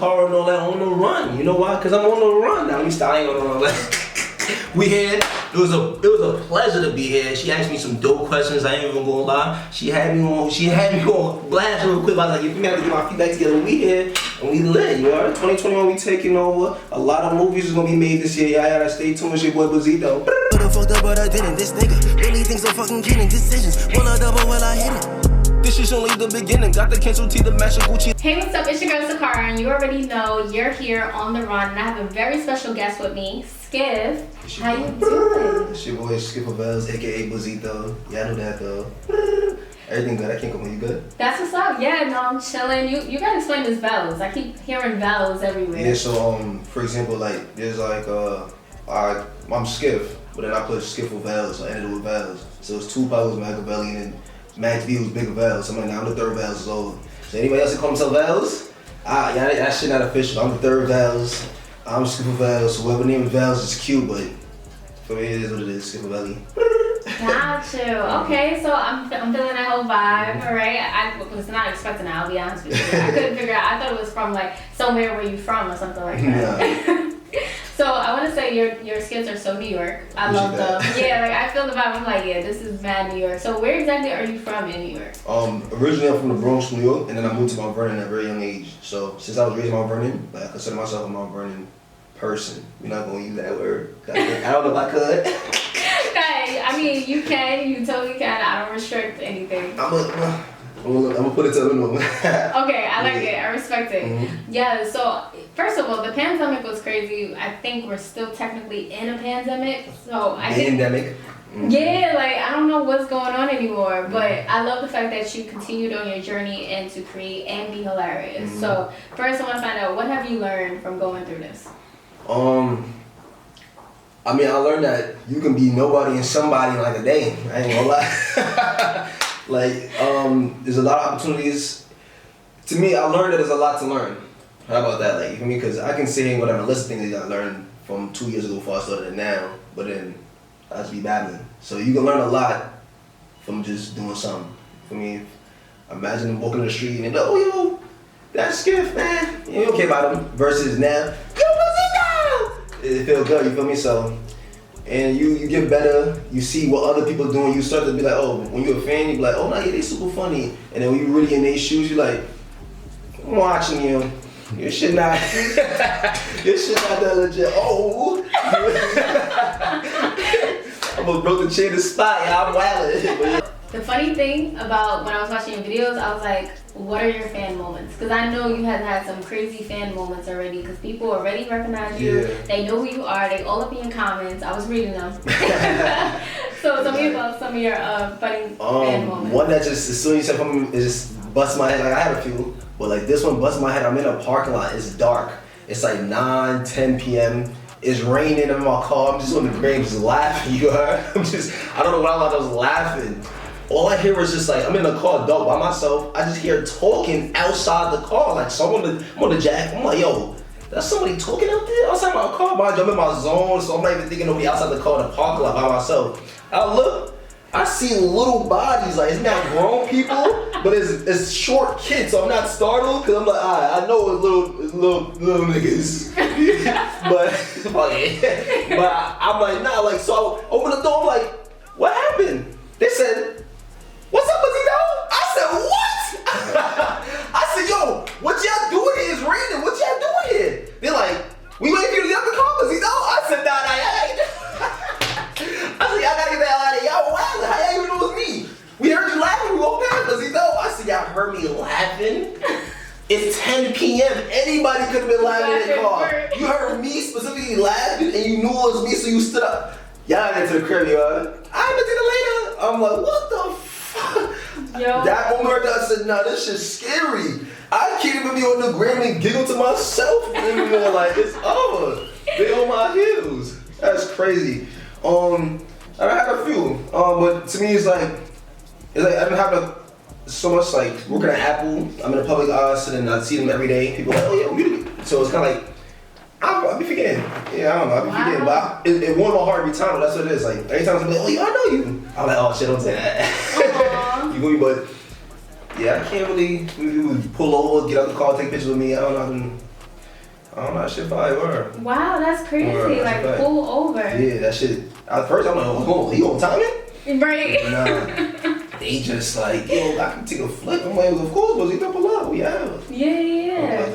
car and all that on the run. You know why? Because I'm on the run. Now, at least I ain't on the run. We here. It was a pleasure to be here. She asked me some dope questions. I ain't even gonna lie. She had me on blast real quick. I was like, you have to get my feedback together. We here and we lit. You know, 2021 we taking over. A lot of movies is gonna be made this year. Y'all gotta stay tuned. It's your boy Bazito. Could've fucked up, but I didn't. This nigga really thinks I'm fucking kidding. Decisions. Will I double? Will I hit it? This is only the beginning. Got the cancel T, the match of Gucci. Hey, what's up? It's your girl Sakara, and you already know you're here on the run. And I have a very special guest with me, Skif. How you doing? It's your boy Skip aka Bazito. Y'all know that though. Everything good? I can't come on. You good? That's what's up. Yeah, no, I'm chilling. You gotta explain this vowels. I keep hearing vowels everywhere. Yeah. So for example, like there's like I'm Skif, but then I put Skif with vowels. So I ended it with vowels. So it's two vowels, Machiavelli, and then Max B was bigger vowels. So I'm like, nah, I'm the third vowels is over. So anybody else that call themselves vowels? Yeah, that shit not official. I'm the third vowels. I'm Skip with vowels. So whoever named vowels is cute, but for me it is what it is. Skip with belly. Got you. Okay, so I'm feeling that whole vibe. All right, I was not expecting that. I'll be honest with you. I couldn't figure out. I thought it was from like somewhere where you from or something like that. Yeah. So I want to say your skits are so New York. I love them. Yeah, like I feel the vibe. I'm like, yeah, this is mad New York. So where exactly are you from in New York? Originally I'm from the Bronx, New York, and then I moved to Mount Vernon at a very young age. So since I was raised in Mount Vernon, like I consider myself a Mount Vernon person. We're not gonna use that word. I don't know if I could. Hey, I mean, you can. You totally can. I don't restrict anything. I'm gonna put it to the minimum. Okay, I like it. I respect it. Mm-hmm. Yeah, so first of all, the pandemic was crazy. I think we're still technically in a pandemic. So I think... Pandemic? Mm-hmm. Yeah, like I don't know what's going on anymore, but I love the fact that you continued on your journey and to create and be hilarious. Mm-hmm. So first I want to find out, what have you learned from going through this? I mean, I learned that you can be nobody and somebody in like a day. I ain't gonna lie. Like, there's a lot of opportunities. To me, I learned that there's a lot to learn. How about that? Like, you feel me? Because I can say whatever list of things that I learned from 2 years ago before I started it now, but then I just be babbling. So you can learn a lot from just doing something. For me, imagine them walking in the street and they be like, oh, yo, that's Skiff, man. You don't care about them. Versus now, yo, what's it now? It feels good, you feel me? So, and you get better, you see what other people doing, you start to be like, oh, when you're a fan, you be like, oh, nah, yeah, they super funny. And then when you really in their shoes, you like, I'm watching you. Your shit not that legit. Oh. I'm gonna broke the chain to spot, yeah, I'm wildin'. The funny thing about when I was watching your videos, I was like, what are your fan moments? Because I know you have had some crazy fan moments already, because people already recognize you. Yeah. They know who you are. They all up in your comments. I was reading them. So tell me about some of your funny fan moments. One that just, as soon as you said something, it just bust my head. Like I had a few, but like this one bust my head. I'm in a parking lot. It's dark. It's like 9, 10 p.m. It's raining in my car. I'm just on the grave just laughing. You heard? I don't know what I was laughing. All I hear is just like, I'm in the car dark by myself. I just hear talking outside the car. Like, so I'm on the jack. I'm like, yo, that's somebody talking out there outside my car. Mind you, I'm in my zone, so I'm not even thinking nobody outside the car in the parking lot by myself. I look, I see little bodies. Like, it's not grown people, but it's short kids. So I'm not startled, because I'm like, alright, I know it's little niggas. but I'm like, nah, like, so I open the door, I'm like, what happened? They said, what's up, Bazito? I said, what? I said, yo, what y'all doing here? It's raining. What y'all doing here? They're like, we waiting for you to get up the car, Bazito. I said, nah. I said, y'all gotta get the hell out of here. Y'all wild. How y'all even know it was me? We heard you laughing. We walked past, Bazito. I said, y'all heard me laughing? It's 10 p.m. Anybody could have been laughing in the car. You heard me specifically laughing, and you knew it was me, so you stood up. Y'all get to the crib, yo. I'm gonna see you later. I'm like, what the fuck? Yo. That moment I said, nah, this shit's scary. I can't even be on the gram and giggle to myself anymore. Like, it's over. They on my heels. That's crazy. I had a few. But to me, it's like I don't have so much like working at Apple. I'm in the public eye, and I see them every day. People are like, oh yeah, we. So it's kind of like, I'll be forgetting. Yeah, I don't know. I'll be forgetting. But it warmed my heart every time. But that's what it is. Like every time I'm like, oh yeah, I know you. I'm like, oh shit, don't say that. You feel me? But yeah, I can't really pull over, get out the car, take pictures with me. I don't know. I don't know, that shit probably were. Wow, that's crazy. Word, like, that's pull over. Yeah, that shit. At first, I'm like, oh, you gonna time it? Right. Nah, they just like, yo, I can take a flip. I'm like, of course, but he don't pull up. We have. Yeah.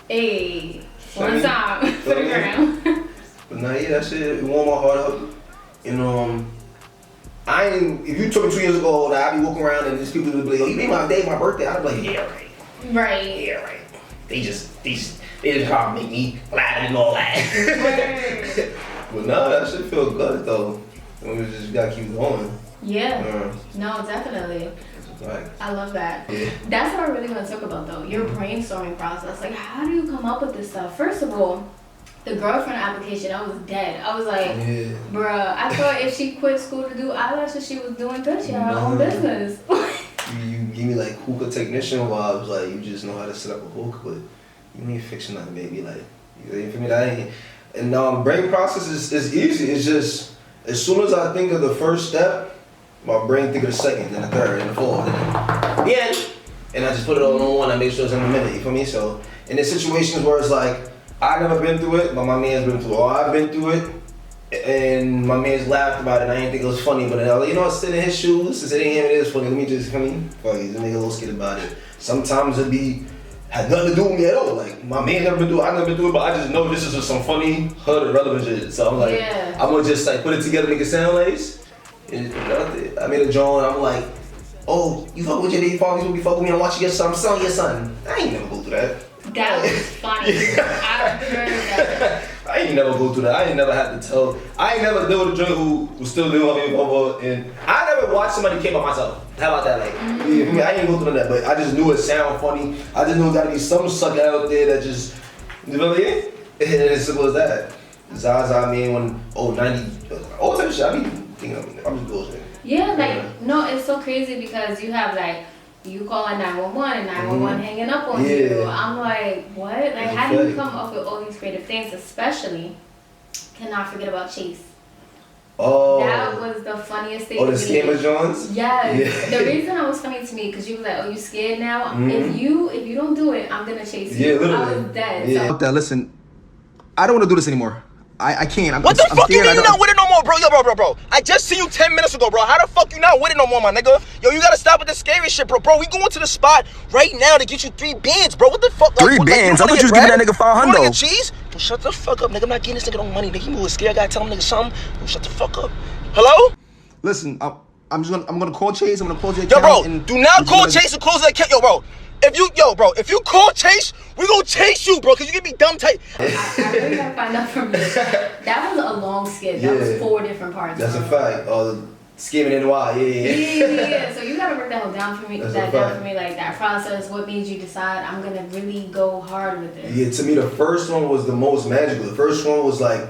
Hey, one time for the gram. But nah, yeah, that shit warmed my heart up. If you took me 2 years ago, that I'd be walking around and these people would be like, oh, you made my day, my birthday. I'd be like, yeah, right. Right. Yeah, right. They just try to make me laugh and all that. But nah, that shit feel good though. We just gotta keep going. Yeah. No, definitely. Right. I love that. Yeah. That's what I really want to talk about though. Your brainstorming process. Like, how do you come up with this stuff? First of all, the girlfriend application, I was dead. I was like, bruh, I thought if she quit school to do eyelashes, she was doing good. She had her own business. You give me like hookah technician vibes, like you just know how to set up a hookah, but you ain't fixing nothing, baby. Like, you feel me? That ain't. And brain process is easy. It's just as soon as I think of the first step, my brain think of the second, then the third, and the fourth, and the end. And I just put it all on one. I make sure it's in a minute. You feel me? So in the situations where it's like I never been through it, but my man's been through it, or I've been through it. And my man's laughed about it, and I didn't think it was funny, but I was like, you know, I sit in his shoes, since it ain't him, it is funny, let me just, fuck it, just make a little skit about it. Sometimes it had nothing to do with me at all, like, my man never been through it, I never been through it, but I just know this is just some funny, hood, relevant shit, so I'm like, I'm gonna just like put it together, make it sound nice, and I made a drawing, I'm like, oh, you fuck with your baby father, you be fucking with me, I'm watching your son, I'm selling your son. I ain't never go through that. That was funny. I heard that. I ain't never go through that. I ain't never had to tell. I ain't never deal with a joint who was still dealing with me over. And I never watched somebody care about myself. How about that? Like, I ain't go through that, but I just knew it sounded funny. I just knew it gotta be some sucker out there that just, you know what I mean? And as simple as that. Zaza, I mean, when, 90, all type of shit. I mean, thinking, I'm just bullshit. Yeah, like, no, it's so crazy because you have like, you calling 911 and 911 hanging up on you. I'm like, what? Like, how do you come up with all these creative things? Especially, cannot forget about Chase. Oh. That was the funniest thing. Oh, the scammer Johns? Yes. Yeah. The reason it was funny to me, because you was like, oh, you scared now? If you don't do it, I'm going to chase you. Yeah, literally. I was dead. Yeah. Fuck that, listen, I don't want to do this anymore. I can't. What the fuck you mean you not with it no more, bro? Yo, bro. I just seen you 10 minutes ago, bro. How the fuck you not with it no more, my nigga? Yo, you gotta stop with the scary shit, bro. Bro, we going to the spot right now to get you 3 bands, bro. What the fuck? Three bands? I thought you was giving that nigga 500. You wanna get cheese? Bro, shut the fuck up, nigga. I'm not getting this nigga no money, nigga. He moving scared. I gotta tell him nigga something. Bro, shut the fuck up. Hello? Listen, I'm gonna call Chase. I'm gonna close the account. Yo, bro, and do not call Chase and close the account. Yo, bro. If you call Chase, we gonna chase you, bro, cause you get me dumb tight. I really gotta find out from you. That was a long skit. That was 4 different parts. That's a fact. Skimming in the wild, yeah. So you gotta break that whole down for me. Like that process. What made you decide I'm gonna really go hard with this? Yeah, to me the first one was the most magical. The first one was like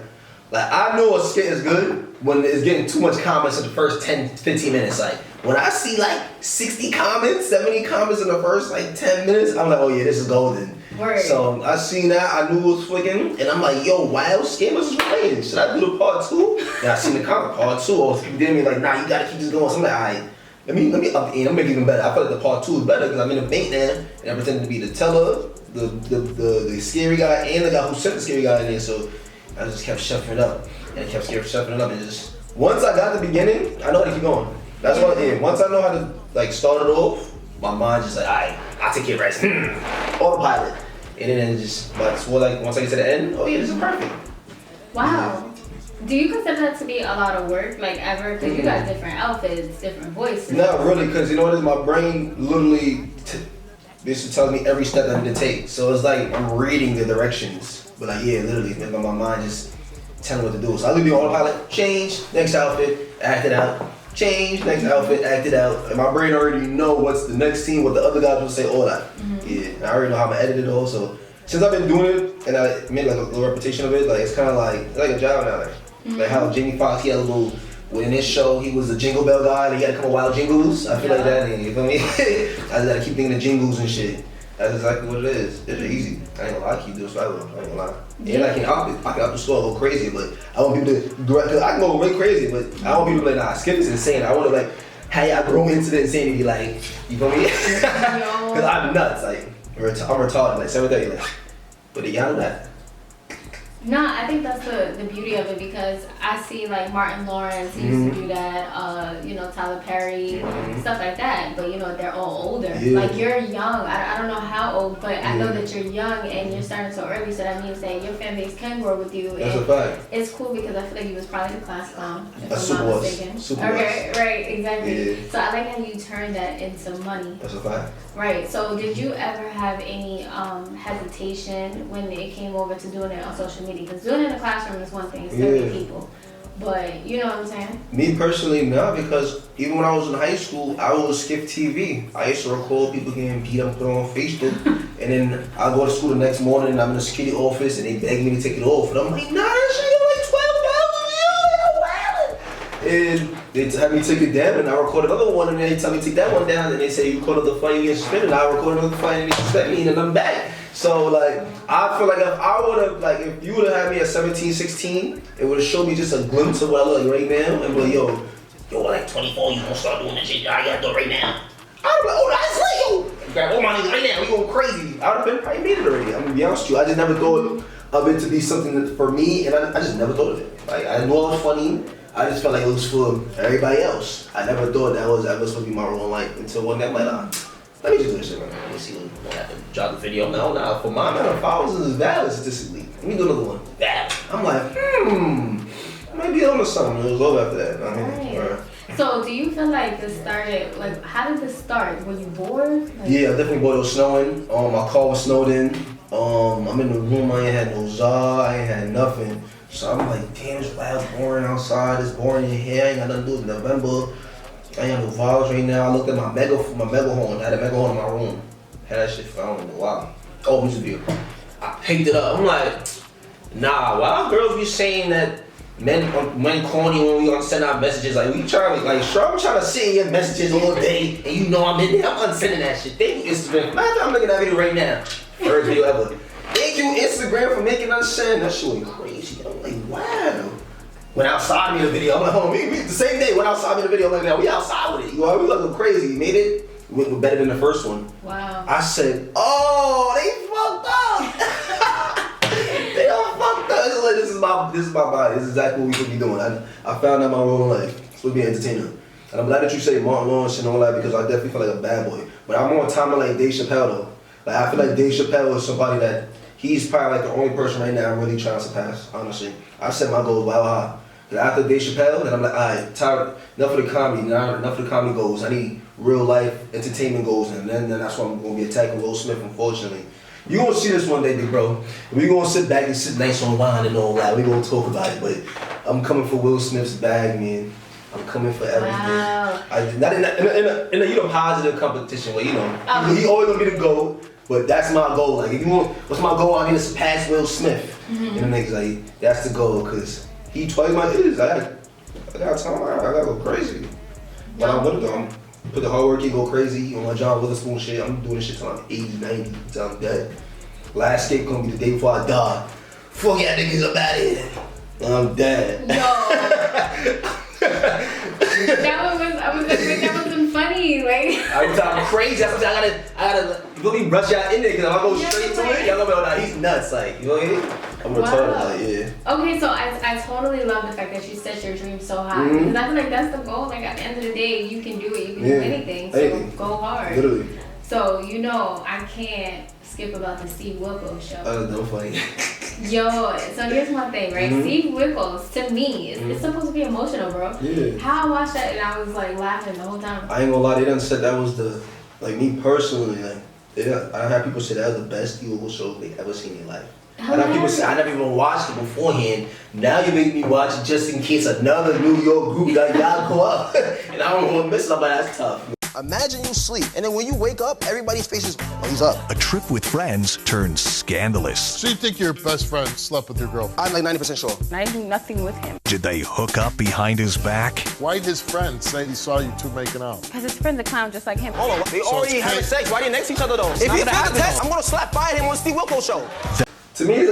I know a skit is good when it's getting too much comments in the first 10, 15 minutes. Like when I see like 60 comments, 70 comments in the first like 10 minutes, I'm like, oh yeah, this is golden. Word. So I seen that, I knew it was flicking, and I'm like, yo, wild scammers is playing. Should I do the part 2? And I seen the comment part 2. Or people did me like, nah, you gotta keep this going. So I'm like, alright, let me up the end. I'm make it even better. I feel like the part 2 is better because I'm in the bank now, and I pretend to be the teller, the scary guy, and the guy who sent the scary guy in there. So I just kept shuffling it up, and I kept shuffling it up, and just once I got the beginning, I know how to keep going. That's what. Yeah. Once I know how to like start it off, my mind just like, alright, I'll take it rest. Autopilot. And then it just, once I get to the end, oh yeah, this is perfect. Wow. Do you consider that to be a lot of work, like ever? Because you got different outfits, different voices. Not really, because you know what it is? My brain literally basically tells me every step I need to take. So it's like I'm reading the directions. But like, yeah, literally, my mind just telling me what to do. So I literally on autopilot, change, next outfit, act it out. Change, next outfit, act it out. And my brain already know what's the next scene, what the other guys will say, all that. Yeah, and I already know how I'm gonna edit it all. So since I've been doing it and I made like a little repetition of it, like it's kind of like a job now. Like how Jamie Foxx, he had a little, in his show, he was a jingle bell guy, and he had a couple wild jingles. I feel like that, and you feel me? I just gotta keep thinking of jingles and shit. That's exactly what it is. It's easy. I ain't gonna lie, I keep doing survival. I ain't gonna lie. And I can up the store go crazy, but I want people to, cause I can go way crazy, but I want people to be like, nah, Skip is insane. I want to like, how y'all grow into the insanity, like, you feel me? Cause I'm nuts, like, I'm retarded, like 7:30, like, But they got that. No, I think that's the beauty of it because I see like Martin Lawrence he used to do that, you know, Tyler Perry, stuff like that. But you know, they're all older. Yeah. Like you're young. I don't know how old, but I know that you're young and you're starting so early. So that means that your fan base can grow with you. That's a fact. It's cool because I feel like you was probably the class clown. If I I'm not mistaken. Super okay, right, exactly. Yeah. So I like how you turned that into money. That's a fact. Right. So did you ever have any hesitation when it came over to doing it on social media? Because doing it in the classroom is one thing, it's 30 people. But you know what I'm saying? Me personally, no, because even when I was in high school, I was Skif TV. I used to record people getting beat up, put on Facebook, and then I go to school the next morning and I'm in the security office and they beg me to take it off. And I'm like, nah, that shit is like $12 a year. And they had me take it down and I record another one and then they tell me to take that one down and they say you record another fight, you get suspended. I record another fight and they suspend me and then I'm back. So like, I feel like if I would have, like if you would have had me at 17, 16, it would have showed me just a glimpse of what I look like right now and be like, yo, like 24, you gonna start doing this shit, I gotta do it right now. I'd be like, oh, that's legal. Grab all my niggas right now, we going crazy. I would have been probably made it already, I'm gonna be honest with you. I just never thought of it to be something that for me and I just never thought of it. Like, I knew I was funny, I just felt like it was for everybody else. I never thought that was ever supposed to be my role in life until one day I'm like, let me just do this shit, man. Let me see what happened. Drop the video. No, for my amount of followers is valid statistically. Let me do another one. Valid. I'm like, maybe on to something. It was over after that. Right. So, do you feel like this started, like, how did this start? Were you bored? Like, yeah, definitely bored. It was snowing. My car was snowed in. I'm in the room. I ain't had no czar. I ain't had nothing. So I'm like, damn, it's wild, boring outside. It's boring in here. I ain't got nothing to do with November. I ain't got no vibes right now. I looked at my mega horn. I had a mega horn in my room. Had that shit for I don't know why. Oh, music video. I picked it up. I'm like, nah, why girls be saying that men corny when we send out messages? Like, we trying to, like, sure, I'm trying to send your messages all day, and you know I'm in there. I'm unsending that shit. Thank you, Instagram. I'm looking at that video right now. First video ever. Thank you, Instagram, for making us send. That shit went crazy. I'm like, wow. Went outside me in the video. I'm like, oh, we the same day went outside me in the video. I'm like, now we outside with it. You know, we looking crazy. You made it. We went better than the first one. Wow. I said, oh, they fucked up. They all fucked up. It's like, this is my body. This is exactly what we should be doing. I found out my role in life. It's supposed to be an entertainer. And I'm glad that you say Martin Lawrence and all that because I definitely feel like a bad boy. But I'm more timing like Dave Chappelle though. Like I feel like Dave Chappelle is somebody that he's probably like the only person right now I'm really trying to surpass, honestly. I set my goals well high. After Dave Chappelle, then I'm like, alright, tired, enough of the comedy, enough of the comedy goals. I need real life entertainment goals, and then that's why I'm gonna be attacking Will Smith, unfortunately. You gonna see this one day, big bro. We gonna sit back and sit nice on wine and all that. We gonna talk about it, but I'm coming for Will Smith's bag, man. I'm coming for everything. Wow. Not in a positive competition where he always gonna be the GOAT, but that's my goal. Like if you want, what's my goal? I need to surpass Will Smith. And the niggas like that's the goal, cause he twice my age. I got time. I gotta go crazy. But I'm gonna go. Put the hard work in, go crazy on my John Witherspoon shit. I'm doing this shit till I'm 80, 90, till I'm dead. Last skate gonna be the day before I die. Fuck y'all niggas about it. I'm dead. Yo. That wasn't funny, like. I'm crazy. That's what I gotta let me rush y'all in there, cause if I go straight to it, y'all gonna be like, he's nuts, like, you know what I mean? I'm retarded, like, yeah. Okay, so I totally love the fact that you set your dreams so high. Because I feel like that's the goal. Like at the end of the day, you can do it. You can do anything. So go hard. Literally. So I can't skip about the Steve Wilkos show. That's no funny. Yo, so here's my thing, right? Steve Wilkos, to me, it's supposed to be emotional, bro. Yeah. How I watched that and I was like laughing the whole time. I ain't gonna lie, they done said that was the, like me personally, like, I have people say that was the best Steve Wilkos show they ever seen in their life. I have people say I never even watched it beforehand. Now you make me watch it just in case another New York group got y'all go up. And I don't want to miss somebody. That's tough. Imagine you sleep, and then when you wake up, everybody's face is, oh, he's up. A trip with friends turns scandalous. So you think your best friend slept with your girlfriend? I'm like 90% sure. I do nothing with him. Did they hook up behind his back? Why'd his friend say he saw you two making out? Because his friend's a clown just like him. Hold on, they already having sex. Why are they next to each other though? If you fail the test, I'm gonna slap fire him on Steve Wilkos show. To me,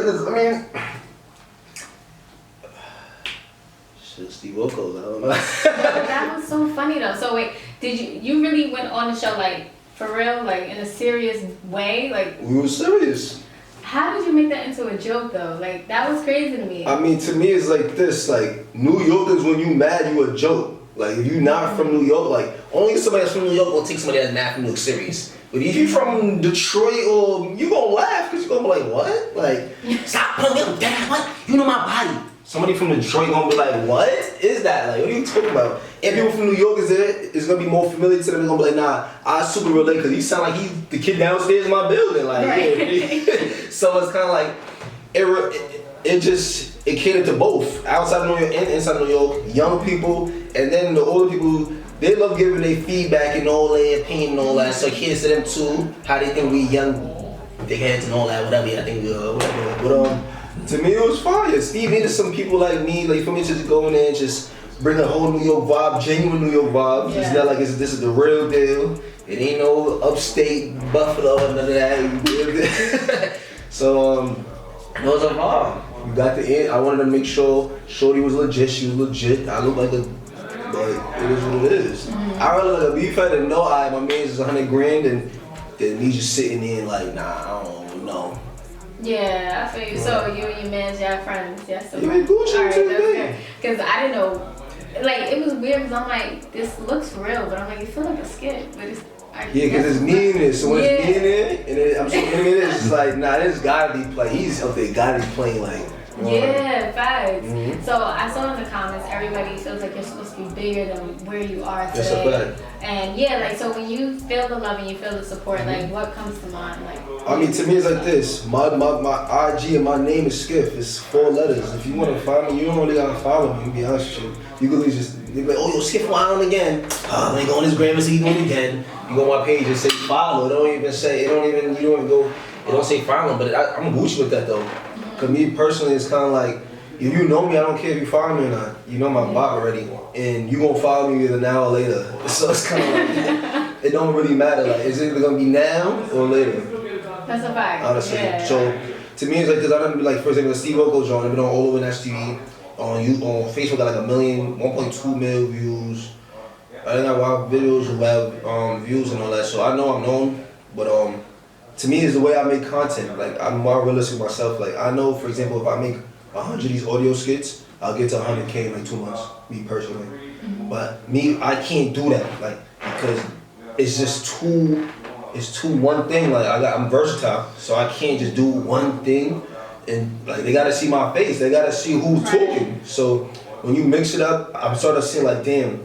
Steve Wilkos, I don't know. That was so funny though. So wait, did you really went on the show like for real, like in a serious way? Like we were serious. How did you make that into a joke though? Like that was crazy to me. I mean, to me, it's like this. Like New Yorkers, when you mad, you a joke. Like if you not from New York, like only somebody that's from New York will take somebody that's mad from New York serious. But if you from Detroit, or you gonna laugh because you gonna be like, what? Like stop putting me up, Dad. What? You know my body. Somebody from Detroit gonna be like, what is that? Like, what are you talking about? And people from New York is gonna be more familiar to them. They're gonna be like, nah, I super relate because he sound like he's the kid downstairs in my building. Like, yeah. So it's kind of like it catered to both outside of New York and inside of New York. Young people, and then the older people. They love giving their feedback and all their opinion and all that. So it caters to them too. How they think we young, dickheads and all that. Whatever. I think whatever. But to me, it was fire. Steve needed some people like me, like for me to just go in there and just bring a whole New York vibe, genuine New York vibe. Yeah. It's not like this is the real deal. It ain't no upstate Buffalo and none of that. So it was a vibe. You got the end. I wanted to make sure Shorty was legit. She was legit. I look like a, but it is what it is. I rather like a beef head and know my man's is $100,000 and then me just sitting there like, nah, I don't know. Yeah, I feel you. So you and your man's, y'all friends, yeah. So yeah, Gucci today. Because I didn't know, like it was weird because I'm like, this looks real, but I'm like, it feels like a skit, but it's. Yeah, because it's me in it. So when it's me in it, and I'm so in it, it's just like, nah, this gotta be playing. He's up there, gotta be playing like. Yeah, facts. So I saw in the comments, everybody feels like you're supposed to be bigger than where you are today. That's a fact. And yeah, like so when you feel the love and you feel the support, like what comes to mind? Like I mean, to me, it's like this. My IG and my name is Skif. It's 4 letters. If you want to follow me, you don't really gotta follow me. To be honest with you, you can just be like, oh, yo, Skif on again. Let me go on his gram and see you doing it again. You go on my page and say follow. It don't even say. You don't even go. It don't say follow. But I'm Gucci with that though. Cause me personally, it's kind of like, if you know me, I don't care if you follow me or not. You know my bot already, and you gonna follow me either now or later. So it's kind of like, it don't really matter. Like, is it either gonna be now or later? That's a fact. Honestly. Yeah. So to me, it's like, cause I done like, for example, the Steve Wilkos joint. I've been on all over Nash TV. On Facebook, got like 1.2 million views. I done got wild videos who have views and all that. So I know I'm known, but to me, it's the way I make content. Like, I'm more realistic with myself. Like, I know, for example, if I make 100 of these audio skits, I'll get to 100K in like 2 months, me personally. But me, I can't do that, like, because it's just too one thing. Like, I'm versatile, so I can't just do one thing. And like, they gotta see my face. They gotta see who's talking. So when you mix it up, I'm starting to see like, damn,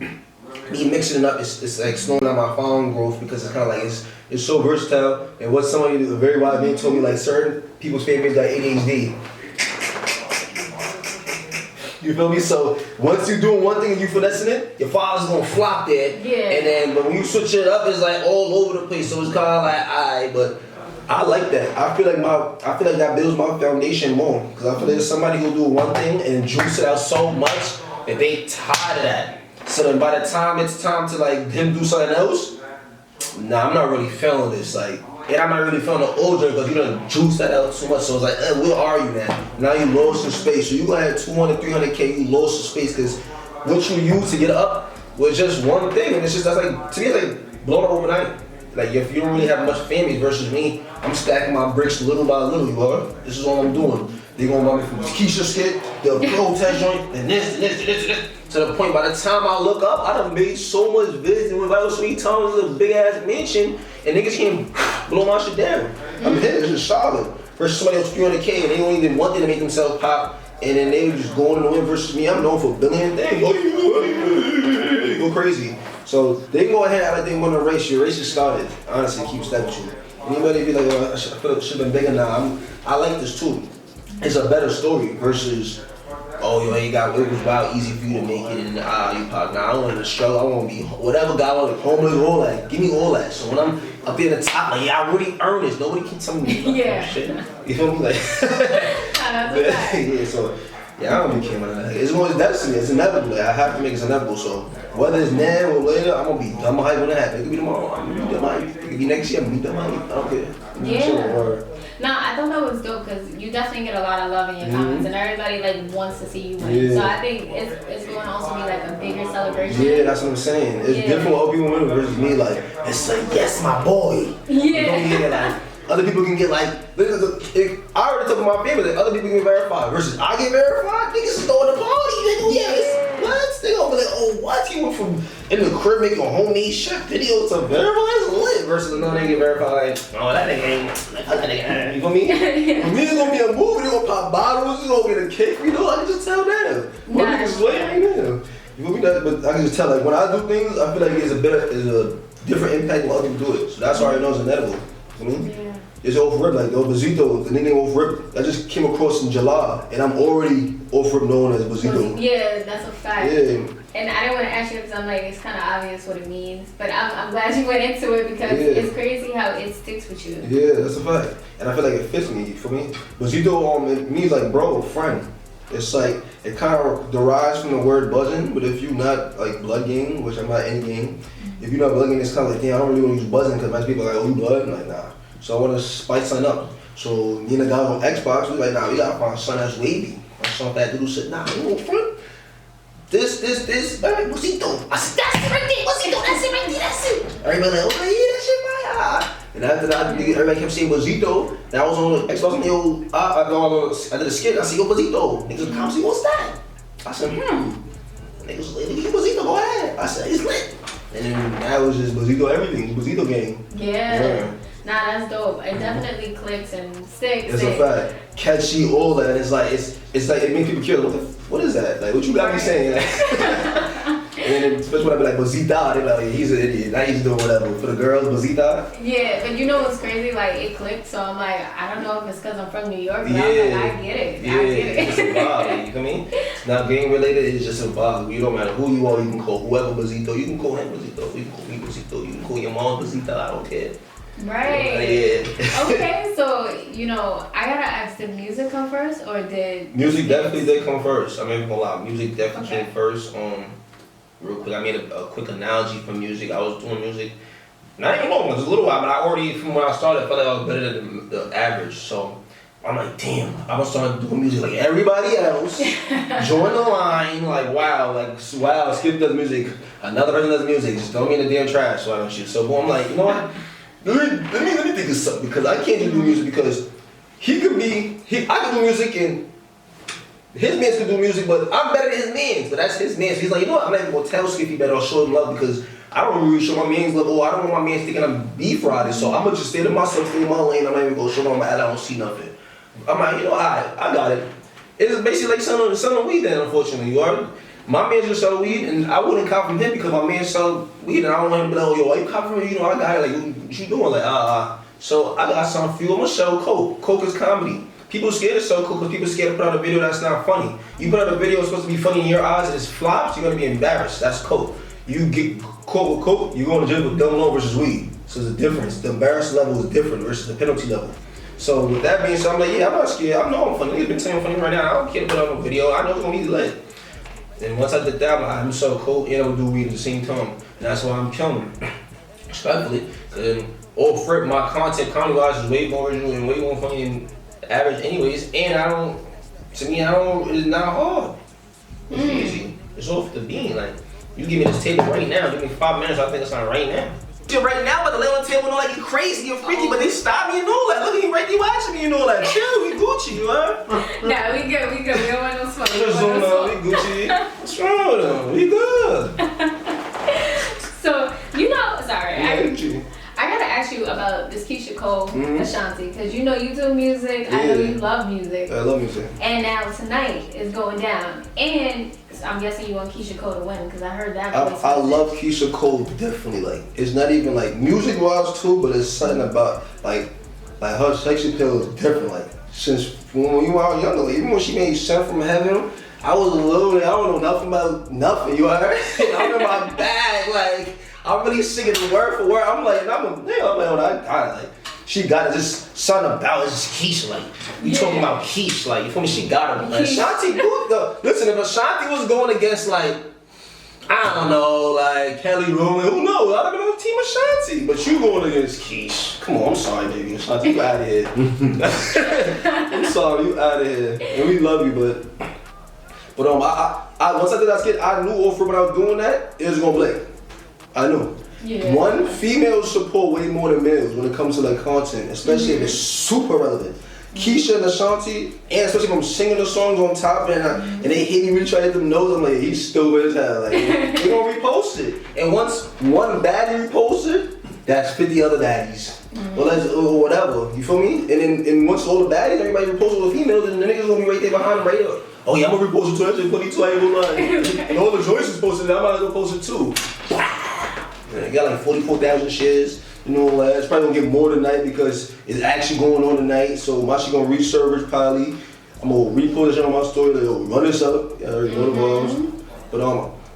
me mixing it up, it's like slowing down my following growth because it's kind of like, it's so versatile. And what somebody, a very wise man told me, like certain people's favorites got ADHD. You feel me? So once you're doing one thing and you finessing it, your followers gonna flop there. Yeah. And then, but when you switch it up, it's like all over the place. So it's kind of like, alright, but I like that. I feel like that builds my foundation more. Because I feel like there's somebody who'll do one thing and juice it out so much that they tired of that. So then by the time it's time to like him do something else, nah, I'm not really feeling this. Like, and I'm not really feeling the old drink because you done juiced that out too much. So it's like, where are you now? Now you lost some space. So you gonna have 200, 300K, you lost some space because what you used to get up was just one thing. And it's just, that's like, to me, it's like blowing up overnight. Like, if you don't really have much family versus me, I'm stacking my bricks little by little, you heard? This is all I'm doing. They gonna buy me from Keisha Skit, the protest joint, and this. To the point, by the time I look up, I done made so much vids and invited so many times to a big ass mansion, and niggas can't blow my shit down. I'm here, it's just solid. Versus somebody else 300K, and they don't even want them to make themselves pop, and then they just going in the wind versus me. I'm known for a billion things. Go crazy. So they can go ahead and act like they want to race. Your race just started. Honestly, keep stepping with you. Anybody be like, oh, I feel it should have been bigger now. I like this too. It's a better story versus, oh, yo, it was wild easy for you to make it, and you pop. Now I want to struggle. I want to be whatever guy I want to homeless, all that. Give me all that. So when I'm up there at the top, like, yeah, I really earned this. Nobody can tell me yeah. Shit. You feel me? Like, yeah. So yeah, I don't be caring about that. It's going to destiny. It's inevitable. Like, I have to make it inevitable. So whether it's now or later, I'm gonna hype when it happens. It could be tomorrow. I'm gonna be done hype. It could be next year. I'm gonna be done hype. I don't care. Yeah. No, I thought that was dope because you definitely get a lot of love in your comments, and everybody like wants to see you win. Yeah. So I think it's going to also be like a bigger celebration. Yeah, that's what I'm saying. It's different with other people winning versus me. Like, it's like, yes, my boy. Yeah. You don't get like Other people can get like, I already told my family that other people get verified versus I get verified. Niggas is throwing a party. Yes, what? They gonna be like, oh, what? You went from in the crib making homemade chef videos to verified lit versus another nigga get verified. Like, oh, that nigga ain't. That nigga, you feel me? For me, it's gonna be a movie. They gonna pop bottles. It's gonna get a cake. You know, I can just tell them. What niggas is laying right now. You feel me? But I can just tell, like, when I do things, I feel like it's a different impact when other people do it. So that's why I know it's inedible. You know? Yeah. It's off rip, like, yo, Bazito, the nickname off rip, that just came across in July, and I'm already off rip known as Bazito. Yeah, that's a fact. Yeah. And I didn't want to ask you because I'm like, it's kind of obvious what it means, but I'm glad you went into it because it's crazy how it sticks with you. Yeah, that's a fact. And I feel like it fits me, you feel me? Bazito, it means like bro, friend. It's like, it kind of derives from the word buzzing, but if you're not like blood gang, which I'm not any gang, if you're not blood gang, it's kind of like, damn, I don't really want to use buzzing because most people are like, oh, you blood? I'm like, nah. So I want to spice something up. So me and the guys on Xbox, we like, nah, we gotta find something that's wavy. Or something that dude said, nah, you know, friend. This, Bazito. I said, that's it right there, Bazito, that's it right there, that's it. Everybody like, oh yeah, that shit fire. And after that, everybody kept saying Bazito. That was on Xbox, and yo, I did a skit, I said, yo, Bazito. Niggas come see, what's that? I said, Niggas like, nigga, Bazito, go ahead. I said, it's lit. And then that was just Bazito everything, Bazito gang. Yeah. Nah, that's dope. It definitely clicks and sticks. It's a fact. Catchy, all that. It's like it makes people curious. What is that? Like, what you got me saying? And then, especially when I be like Bazita, they be like, he's an idiot. Now he's doing whatever. For the girls, Bazita. Yeah, but you know what's crazy? Like, it clicked, so I'm like, I don't know if it's because I'm from New York, but I'm like, I get it. Yeah, it's a vibe. You feel me? It's not gang related, it's just a vibe. You don't matter who you are, you can call whoever Bazito. You can call him Bazito. You can call me Bazito. You can call your mom Bazita. I don't care. Right. Yeah. Okay, so, you know, I gotta ask, did music come first, or did... Music definitely did come first. I mean, a lot. Music definitely came first. Real quick, I made a quick analogy for music. I was doing music, not even long, it was a little while, but I already, from when I started, felt like I was better than the average. So I'm like, damn, I'm gonna start doing music like everybody else. Join the line, like wow, Skip does music, another person does music, just throw me in the damn trash, so I don't shit. So boom, I'm like, you know what? Let me think of something, because I can't just do music because I can do music and his mans can do music, but I'm better than his mans, but that's his mans. So he's like, you know what, I'm not even gonna tell Skif he better or show him love because I don't really show my mans love. Oh, I don't want my mans thinking I'm beef riding, so I'm gonna just stay to myself, stay in my lane. I'm not even gonna show them I don't see nothing. I'm like, you know, I got it. It's basically like selling weed then, unfortunately. You already, my man's just sell weed, and I wouldn't cop from him because my man sell weed, and I don't want him to be like, oh, yo, why you cop from me? You know, I got it. Like, what you doing? Like, So I got something for you. I'm gonna sell coke. Coke is comedy. People scared to sell coke because people scared to put out a video that's not funny. You put out a video that's supposed to be funny in your eyes and it's flops, you're gonna be embarrassed. That's coke. You get caught with coke, you're going to jail with double low versus weed. So there's a difference. The embarrassment level is different versus the penalty level. So with that being said, I'm like, yeah, I'm not scared. I know I'm funny. Niggas been saying I'm funny right now. I don't care to put out no video. I know it's gonna be lit. And once I did that, I'm like, I'm sell coke and I'm gonna do weed at the same time. And that's why I'm killing it. Respectfully. Cause off rip, my content comedy-wise is way more original and way more funny than average anyways, and it's not hard. It's easy. It's off the bean. Like, you give me this table right now, give me 5 minutes, I think it's on right now. Right now, but the lay on the table, you know, like you crazy, you're freaky, but they stop me and know that. Look at you right there watching me, you know, like, chill, we Gucci, you know? Nah, we good, we don't want no smoke. We Gucci. What's wrong with them? We good. So, you know, sorry, I gotta ask you about this Keisha Cole Ashanti, because you know you do music, I know you love music. I love music. And now tonight is going down, and I'm guessing you want Keisha Cole to win, because I heard that voice. I love Keisha Cole, definitely. Like, it's not even like music-wise too, but it's something about like her sex appeal is different. Like, since when you were younger, like, even when she made Sent from Heaven, I was a little, I don't know nothing about nothing, you heard? I'm in my bag, like, I'm really singing the word for word. I'm like, I got it. Like, she got it. Just something about it. Just Keisha. Like, we talking about Keisha. Like, you feel me? She got it. Like, Ashanti, listen, if Ashanti was going against, like, I don't know, like, Kelly Rowland, who knows? I'd have been on Team Ashanti. But you going against Keisha. Come on, I'm sorry, baby. Ashanti, you out of here. I'm sorry, you out of here. And we love you, but I once I did that skit, I knew off when I was doing that, it was gonna blink. I knew. Yeah. One, females support way more than males when it comes to like content, especially if it's super relevant. Keisha and Ashanti, and especially if I'm singing the songs on top and they hit me, really try to hit them notes, I'm like, he's stupid as hell. Like, they gonna repost it. And once one baddie reposts it, that's 50 other baddies. Or whatever, you feel me? And once all the baddies, everybody reposts with females, and the niggas gonna be right there behind the radar. Oh yeah, I'm gonna repost it too, actually put it too, I ain't gonna lie. And all the Joyces posted it, I might as well post it too. Yeah, it got like 44,000 shares. You know, it's probably gonna get more tonight because it's actually going on tonight. So my shit gonna resurface probably. I'm gonna repost this shit on my story. Like, run this up. Yeah, I already know the balls. But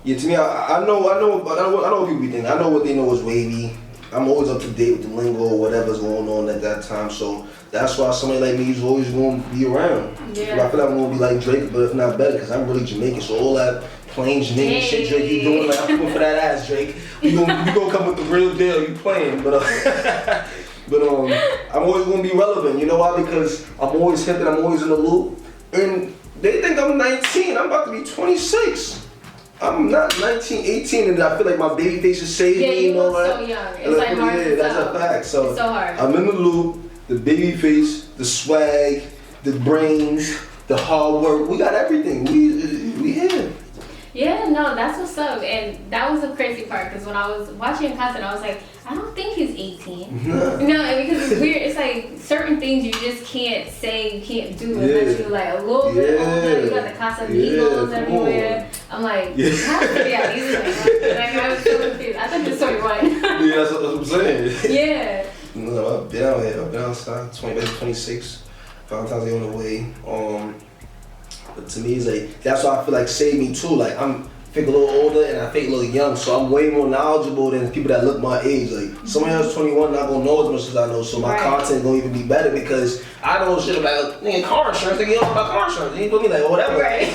yeah, to me, I know what people be thinking. I know what they know is wavy. I'm always up to date with the lingo or whatever's going on at that time. So that's why somebody like me is always gonna be around. Yeah. I feel like I'm gonna be like Drake, but if not better, because I'm really Jamaican. So all that plain Jamaican shit Drake you doing, like I'm going for that ass, Drake. We gonna come with the real deal. You playing, but I'm always gonna be relevant. You know why? Because I'm always hip and I'm always in the loop. And they think I'm 19. I'm about to be 26. I'm not 19, 18, and I feel like my baby face is saving me. You know, so young. It's like hard to that's tell. a fact. So it's so hard. I'm in the loop. The baby face, the swag, the brains, the hard work. We got everything. We here. Yeah, no, that's what's up. And that was the crazy part because when I was watching content, I was like, I don't think he's 18. No, because it's weird. It's like certain things you just can't say, you can't do unless you're like a little bit older. You got the Casamigos everywhere. I'm like, it has to be at least like I was so confused. I thought he was 21. Yeah, that's what I'm saying. Yeah. No, I've been out here. I've been outside. 26. Valentine's Day on the way. But to me, it's like that's why I feel like save me too. Like I'm feel a little older and I feel a little young, so I'm way more knowledgeable than people that look my age. Like somebody else 21 not gonna know as much as I know, so my content gonna even be better because I know shit about car insurance. Nigga, you don't know about car insurance. You put me like whatever. Right.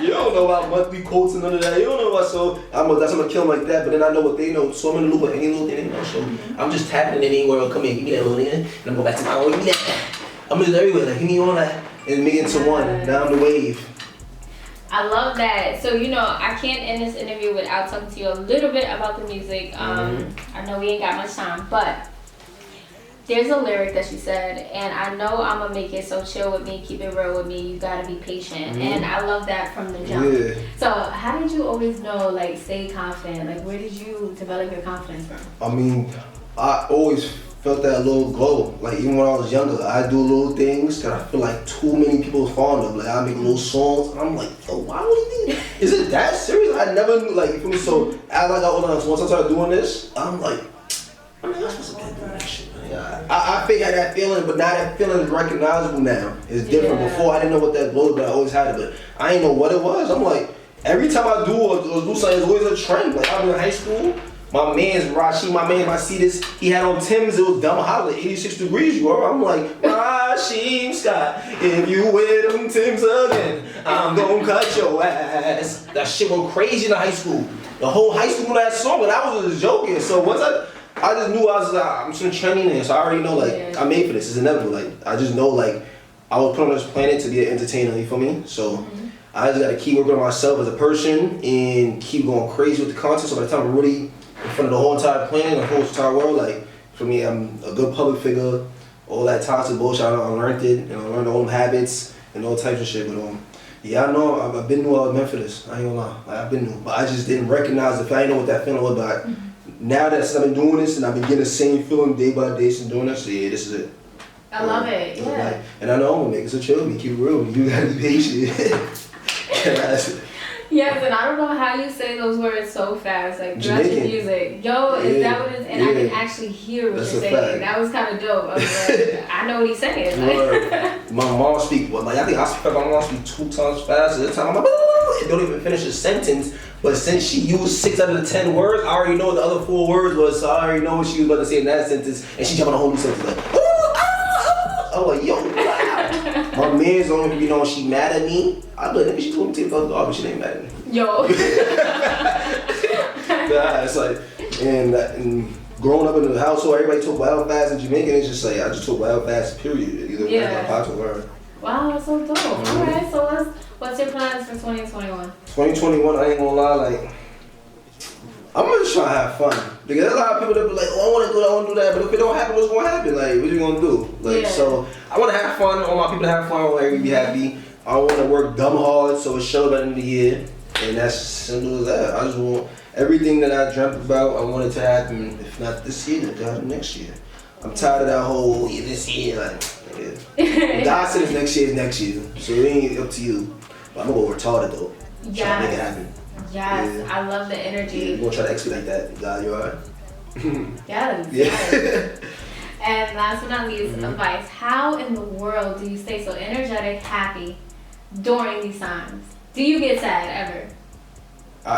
You don't know about monthly quotes and none of that. You don't know about so I'm gonna kill them like that. But then I know what they know, so I'm in the loop of any little thing they know. So I'm just tapping in anywhere. Come in, give me that little nigga, and I'm going back to my own. Give me that. I'm just everywhere. Like give me all that and make it to one down the wave. I love that. So, you know, I can't end this interview without talking to you a little bit about the music. I know we ain't got much time, but there's a lyric that she said, and I know I'm going to make it so chill with me, keep it real with me, you got to be patient. And I love that from the jump. Yeah. So, how did you always know, like, stay confident? Like, where did you develop your confidence from? I mean, I always felt that little glow. Like even when I was younger, I do little things that I feel like too many people are fond of. Like I make little songs. I'm like, yo, why would he do? Is it that serious? I never knew. Like you feel me? So as I got older, once I started doing this, I'm like, I mean, I'm supposed to be doing that shit. I had that feeling, but now that feeling is recognizable now. It's different. Before I didn't know what that glow, but I always had it. But I didn't know what it was. I'm like, every time I do or do something, it's always a trend. Like I was in high school. My man's Rashid, I see this, he had on Tim's, it was dumb hot, like 86 degrees, you are. I'm like, Rashid Scott, if you wear them Tim's again, I'm gonna cut your ass. That shit went crazy in high school. The whole high school knew that song, but I was just joking. So once I just knew I was like, I'm just trending in, so I already know like, I made for this, it's inevitable. Like, I just know like, I was put on this planet to be an entertainer, you feel me? So, I just gotta keep working on myself as a person and keep going crazy with the content, so by the time I'm really in front of the whole entire planet, the whole entire world, like, for me, I'm a good public figure, all that toxic bullshit, I learned it, and I learned all them habits, and all types of shit, but yeah, I know, I've been knew I was meant for this, I ain't gonna lie, like, I've been new, but I just didn't recognize it, I didn't know what that feeling was, but now that since I've been doing this, and I've been getting the same feeling day by day since doing this, so yeah, this is it. I love it, yeah. Like, and I know I'm gonna make it so chill, keep it real, you gotta be patient. Yes, and I don't know how you say those words so fast, like throughout your music. Yo, is that what it is? And I can actually hear what you're saying. Fact. That was kind of dope. I was like, I know what he's saying. Like. My mom speaks, like I think I speak, my mom speaks 2 times faster. At the time I'm like, it don't even finish a sentence. But since she used 6 out of the 10 words, I already know what the other 4 words was, so I already know what she was about to say in that sentence. And she jumped on a whole new sentence like, I'm like, yo, wow. My man's only, you know, she mad at me. I be like, nigga, she told me to take the dog, but she ain't mad at me. Yo. Yeah, it's like, and growing up in the household, everybody talk wild fast in Jamaican. It's just like, I just talk wild fast, period. Either way, my pops will learn. Wow, that's so dope. Alright, so what's your plans for 2021? 2021, I ain't gonna lie, like, I'm just trying to have fun. Because there's a lot of people that be like, oh, I want to do that, I want to do that. But if it don't happen, what's going to happen? Like, what you going to do? Like, so I want to have fun. I want my people to have fun. I want everybody to be happy. I want to work dumb hard so it shows at the end of the year. And that's simple as that. I just want everything that I dreamt about, I want it to happen. If not this year, then it'll happen next year. I'm tired of that whole this year. Like, nigga. God said it's next year is next year. So it ain't up to you. But I'm going to go retarded though. Try to make it happen. Yes, I love the energy. Yeah, we're gonna try to expedite that. God, you alright? Yes. Yeah. And last but not least, advice. How in the world do you stay so energetic, happy during these times? Do you get sad ever?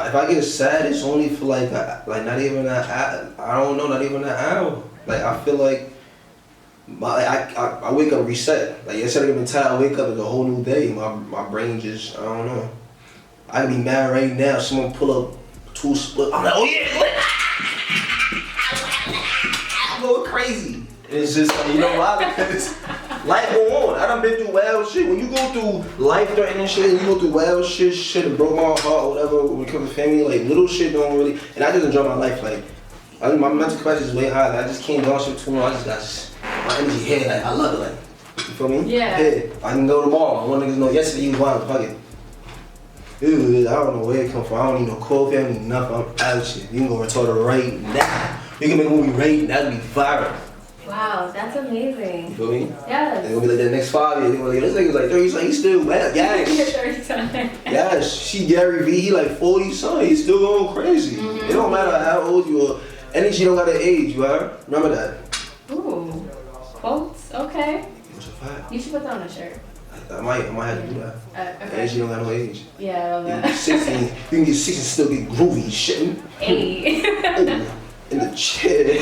If I get sad, it's only for like not even an I don't know, not even an hour. Like I feel like I wake up reset. Like instead of getting tired, I wake up, it's a whole new day. My brain just, I don't know. I can be mad right now. Someone pull up 2 split. I'm like, oh yeah, I'm going crazy. And it's just like, you know why? Because life go on. I done been through wild shit. When you go through life-threatening shit, and you go through wild shit that broke my heart or whatever, when it comes to family, like little shit don't really. And I just enjoy my life. Like my mental capacity is way high. Like, I just can't go on shit too long. I just my energy here. Like I love it. Like you feel me? Yeah. Yeah. I can go tomorrow. One niggas know yesterday you was wild. Fuck it. Dude, I don't know where it come from. I don't need no coffee. I don't need nothing. I'm out shit. You can go retard it right now. You can make a movie right now. That'd be viral. Wow, that's amazing. You feel me? Yes. They're gonna be like that next 5 years. They're gonna be like, this nigga's like 30 something. He's still bad. Yes. 30 Yes. She Gary V. He like 40 something. He's still going crazy. It don't matter how old you are. Energy don't got an age. You heard? Remember that. Ooh. Quotes. Okay. What's a fact? You should put that on a shirt. I might have to do that. Okay. Energy don't got no age. Yeah, I love You can that. get 16. You can get 16 and still get groovy. Shitting. Hey. Oh, in the chair.